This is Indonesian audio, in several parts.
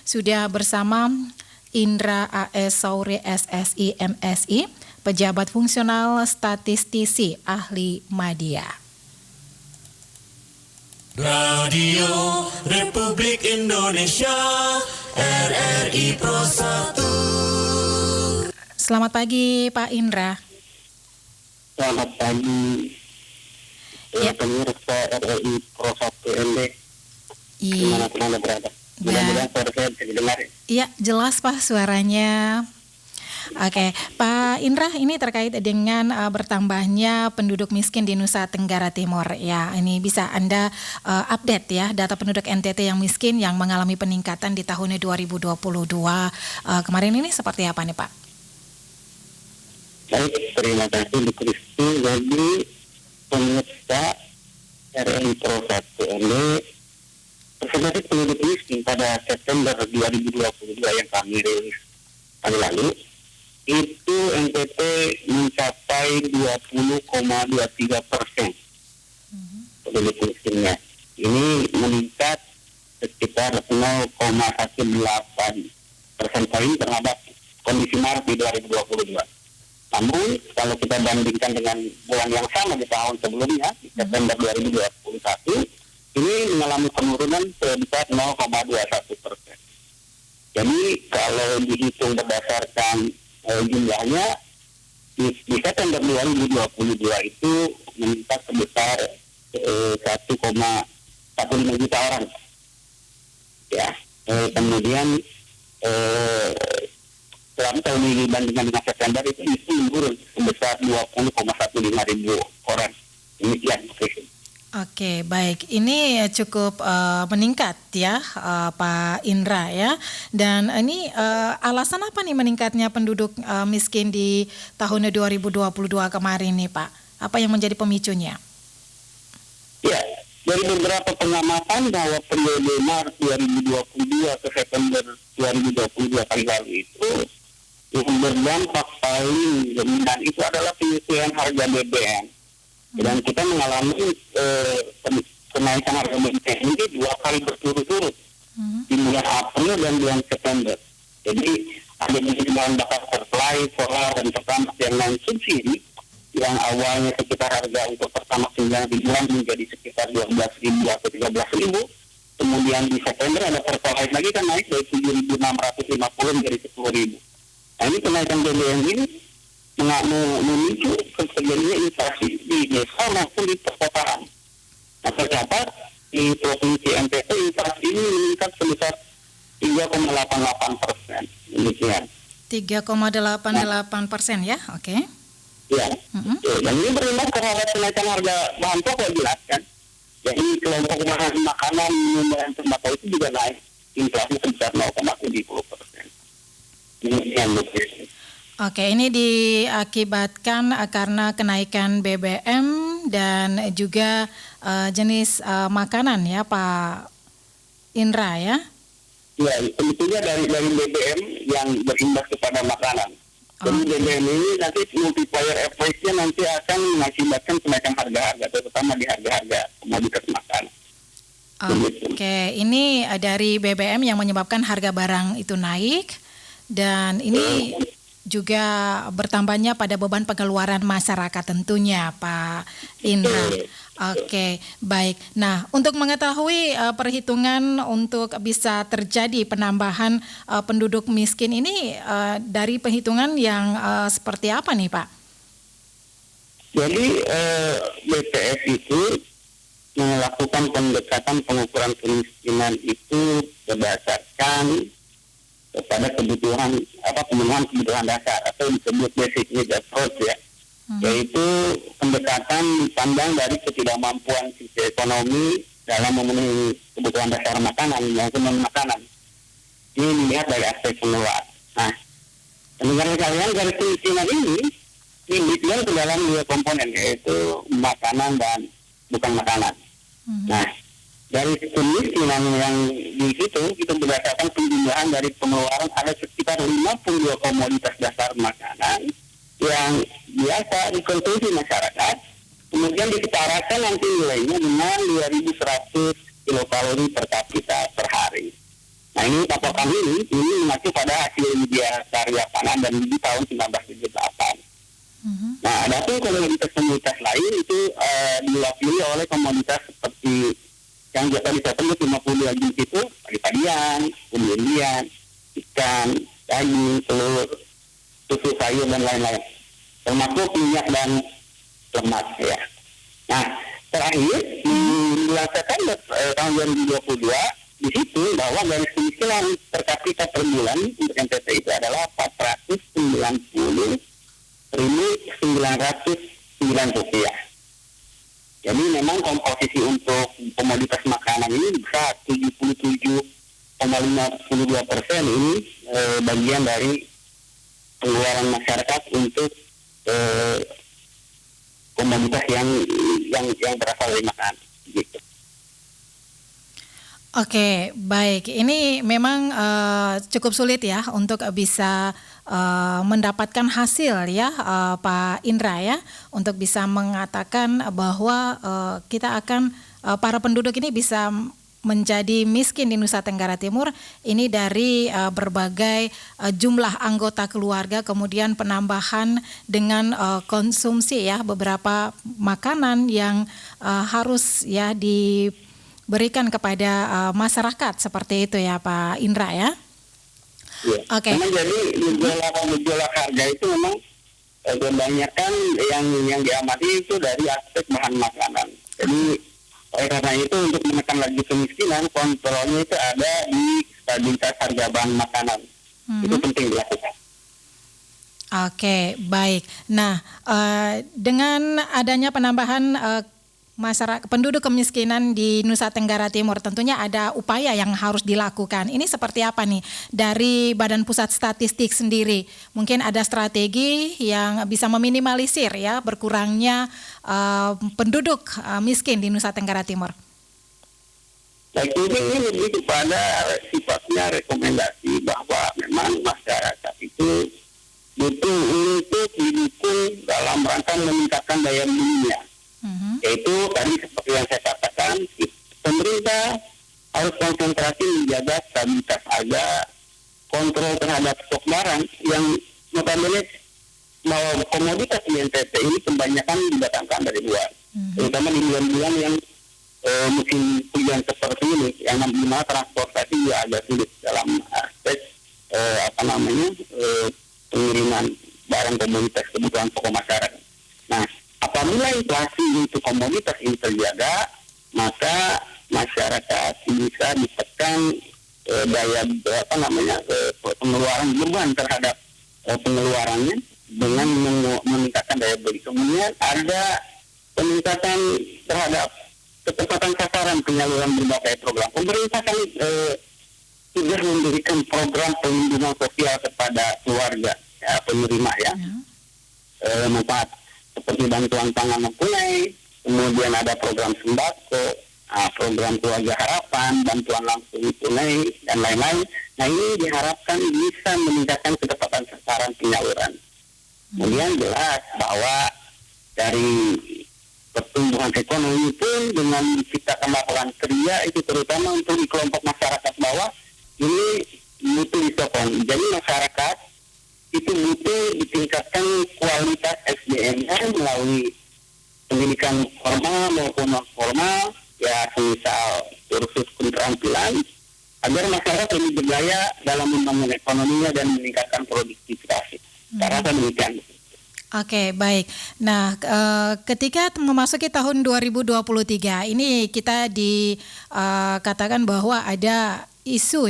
Sudah bersama Indra AS Sauri SSI MSI, pejabat fungsional statistisi ahli media. Radio Republik Indonesia RRI Pro 1. Selamat pagi Pak Indra. Selamat pagi, pemirsa RRI Pro 1 ND. Dimanapun Anda berada. Mudah-mudahan suara saya bisa didengar. Iya, jelas Pak suaranya. Oke, Pak Indra, ini terkait dengan bertambahnya penduduk miskin di Nusa Tenggara Timur. Ya, ini bisa Anda update ya data penduduk NTT yang miskin yang mengalami peningkatan di tahun 2022 kemarin ini seperti apa nih Pak? Baik, terima kasih Bu Kristi. Jadi pemirsa RRI Pro 1 ND, persentase penduduk miskin pada September 2022 yang kami rilis tahun lalu, itu NTT mencapai 20,23% penduduk miskinnya. Ini meningkat sekitar 0,18% poin terhadap kondisi Maret di 2022. Namun kalau kita bandingkan dengan bulan yang sama di tahun sebelumnya, di September 2021, ini mengalami penurunan sebesar 0,21%. Jadi kalau dihitung berdasarkan jumlahnya, di September 2022 itu meningkat sebesar 1,15 juta orang. Ya, kemudian kalau dibandingkan dengan September itu menurun sebesar 20,15 ribu orang. Demikian. Oke, baik. Ini cukup meningkat ya, Pak Indra ya. Dan ini alasan apa nih meningkatnya penduduk miskin di tahun 2022 kemarin nih, Pak? Apa yang menjadi pemicunya? Ya, dari beberapa pengamatan bahwa periode Maret 2022 ke September 2022 kali lalu itu yang berdampak paling dominan itu adalah penyesuaian harga BBM. Dan kita mengalami kenaikan harga BBM ini 2 kali berturut-turut di bulan April dan bulan September. Jadi ada jenis bahan bakar pertalite, solar, dan pertamax yang non subsidi yang awalnya sekitar harga untuk pertamax 9 ribuan menjadi sekitar 12.000 atau 13.000. Kemudian di September ada pertalite lagi kan naik dari 7.650 menjadi 10.000. Nah ini kenaikan BBM ini memicu terjadinya inflasi di desa maupun di perkotaan. Nah, tercatat di provinsi NTT inflasi ini meningkat sebesar 3,88%. Demikian. 3,88% ya, oke. Ya, dan ini berimbas terhadap kenaikan harga bahan pokok jelas kan. Jadi kelompok bahan makanan, minum, dan tembakau itu juga naik inflasi sebesar 0,70%. Demikian, Bu. Oke, ini diakibatkan karena kenaikan BBM dan juga jenis makanan ya Pak Indra ya? Ya, sebetulnya dari BBM yang berimbas kepada makanan. Jadi BBM ini nanti multiplier effect-nya nanti akan mengakibatkan kenaikan harga-harga, terutama di harga-harga komoditas makanan. Oke, ini dari BBM yang menyebabkan harga barang itu naik dan ini juga bertambahnya pada beban pengeluaran masyarakat tentunya Pak Indra. Oke, baik. Nah, untuk mengetahui perhitungan untuk bisa terjadi penambahan penduduk miskin ini dari perhitungan yang seperti apa nih Pak? Jadi BPS itu melakukan pendekatan pengukuran kemiskinan itu berdasarkan kepada pemenuhan kebutuhan dasar atau disebut basic need approach ya, yaitu pendekatan pandang dari ketidakmampuan sisi ekonomi dalam memenuhi kebutuhan dasar makanan maupun non makanan. Ini dilihat dari aspek pengeluaran. Nah, pendengar sekalian, dari kemiskinan ini dibagi ke dalam 2 komponen, yaitu makanan dan bukan makanan. Nah, dari kemiskinan yang di situ kita berdasarkan penjumlahan dari pengeluaran ada sekitar 52 komoditas dasar makanan yang biasa dikonsumsi masyarakat, kemudian disetarakan nanti nilainya dengan 2.100 kilokalori per kapita per hari. Nah ini patokan ini mengacu pada hasil media karya pangan dan di tahun 1978. Nah adapun komoditas-komoditas lain itu diwakili oleh komoditas seperti yang biasa disebut 52 jenis itu, padi-padian, umbi-umbian, ikan, daging, telur, susu sayur dan lain-lain, termasuk minyak dan lemak ya. Nah terakhir di bulan September tahun 2022 di situ bahwa garis kemiskinan per kapita per bulan untuk NTT itu adalah 490.909 rupiah. Jadi memang komposisi untuk komoditas makanan ini besar, 77,52% ini bagian dari pengeluaran masyarakat untuk komoditas yang berasal dari makanan gitu. Oke, baik. Ini memang cukup sulit ya untuk bisa mendapatkan hasil ya, Pak Indra ya, untuk bisa mengatakan bahwa kita akan para penduduk ini bisa menjadi miskin di Nusa Tenggara Timur ini dari berbagai jumlah anggota keluarga, kemudian penambahan dengan konsumsi ya beberapa makanan yang harus ya diberikan kepada masyarakat seperti itu ya Pak Indra ya. Ya. Oke. Memang jadi gejolak harga itu memang kebanyakan yang diamati itu dari aspek bahan makanan. Jadi karena itu untuk menekan laju kemiskinan, kontrolnya itu ada di stabilitas harga bahan makanan. Itu penting dilakukan. Oke, baik. Nah, dengan adanya penambahan masyarakat penduduk kemiskinan di Nusa Tenggara Timur, tentunya ada upaya yang harus dilakukan. Ini seperti apa nih dari Badan Pusat Statistik sendiri? Mungkin ada strategi yang bisa meminimalisir ya berkurangnya penduduk miskin di Nusa Tenggara Timur. Baik, ini lebih kepada sifatnya rekomendasi bahwa memang masyarakat itu butuh untuk didukung dalam rangka meningkatkan daya belinya. Yaitu tadi seperti yang saya katakan, pemerintah harus konsentrasi menjaga stabilitas harga, kontrol terhadap stok barang yang notabene bahwa komoditas di NTT ini kebanyakan didatangkan dari luar, terutama di bulan-bulan yang musim hujan seperti ini, yang dimana transportasi juga agak sulit dalam aspek pengiriman barang komoditas kebutuhan pokok masyarakat. Nah, apabila inflasi untuk komoditas ini terjaga, maka masyarakat bisa ditekan pengeluaran beban terhadap pengeluarannya dengan meningkatkan daya beli. Kemudian ada peningkatan terhadap ketepatan sasaran penyaluran berbagai program. Pemerintah kan sudah memberikan program perlindungan sosial kepada keluarga penerima ya, manfaat seperti bantuan pangan tunai, kemudian ada program sembako, program keluarga harapan, bantuan langsung tunai, dan lain-lain. Nah ini diharapkan bisa meningkatkan ketepatan sasaran penyaluran. Kemudian jelas bahwa dari pertumbuhan ekonomi pun dengan menciptakan lapangan kerja itu terutama untuk di kelompok masyarakat bawah ini butuh disokong. Jadi masyarakat itu butuh ditingkatkan kualitas SDM-nya melalui pendidikan formal maupun non formal, ya semisal kursus keterampilan agar masyarakat lebih berdaya dalam membangun ekonominya dan meningkatkan produktivitas. Saya rasa demikian. Oke, baik. Nah, ketika memasuki tahun 2023 ini kita dikatakan bahwa ada isu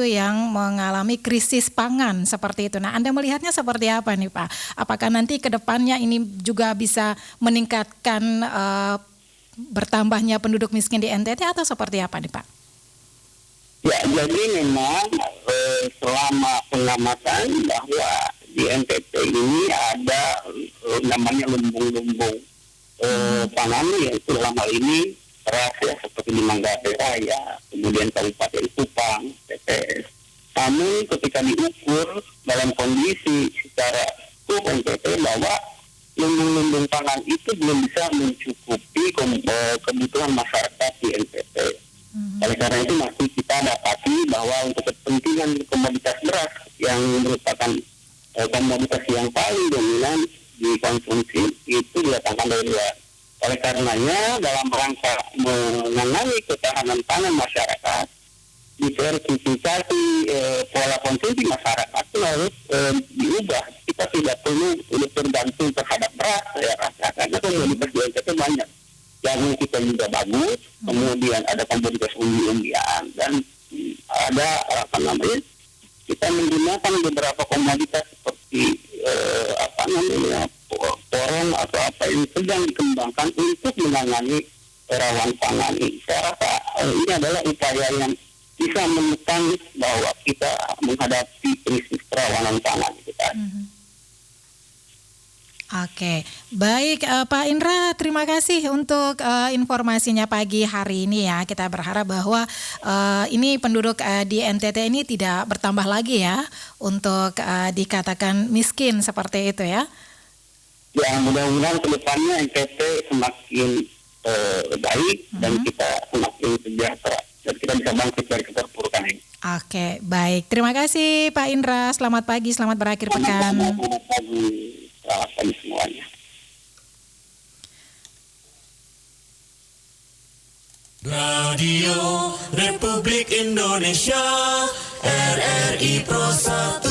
yang mengalami krisis pangan seperti itu. Nah, Anda melihatnya seperti apa nih Pak? Apakah nanti ke depannya ini juga bisa meningkatkan bertambahnya penduduk miskin di NTT atau seperti apa nih Pak? Ya, jadi memang selama pengamatan bahwa di NTT ini ada namanya lumbung-lumbung pangan, yaitu dalam hal ini beras ya, seperti di Manggarai Raya, kemudian Kabupaten Kupang, TPS. Namun ketika diukur dalam kondisi secara NTT bahwa lumbung-lumbung pangan itu belum bisa mencukupi kebutuhan masyarakat di NTT. Oleh karena itu masih kita dapati bahwa kepentingan komoditas beras yang merupakan komoditas yang paling dominan dikonsumsi itu didatangkan dari luar. Oleh karenanya dalam rangka menangani ketahanan pangan masyarakat, diversifikasi pola konsumsi masyarakat itu harus diubah. Kita tidak perlu tergantung terhadap beras, saya rasa, karena komoditas di NTT banyak. Jagung kita juga bagus, kemudian ada komoditas umbi-umbian, dan ada kita menggunakan beberapa komoditas seperti porong atau apa yang sedang dikembangkan untuk menangani rawan pangan ini. Saya rasa ini adalah upaya yang bisa menekan bahwa kita menghadapi krisis kerawanan pangan kita. Oke, baik Pak Indra, terima kasih untuk informasinya pagi hari ini ya. Kita berharap bahwa ini penduduk di NTT ini tidak bertambah lagi ya untuk dikatakan miskin seperti itu ya. Ya, mudah-mudahan ke depannya NTT semakin baik dan kita semakin sejahtera dan kita bisa bangkit dari keterpurukan ini. Oke, baik. Terima kasih Pak Indra. Selamat pagi, selamat berakhir pekan. Selamat pagi semuanya. Radio Republik Indonesia RRI Pro 1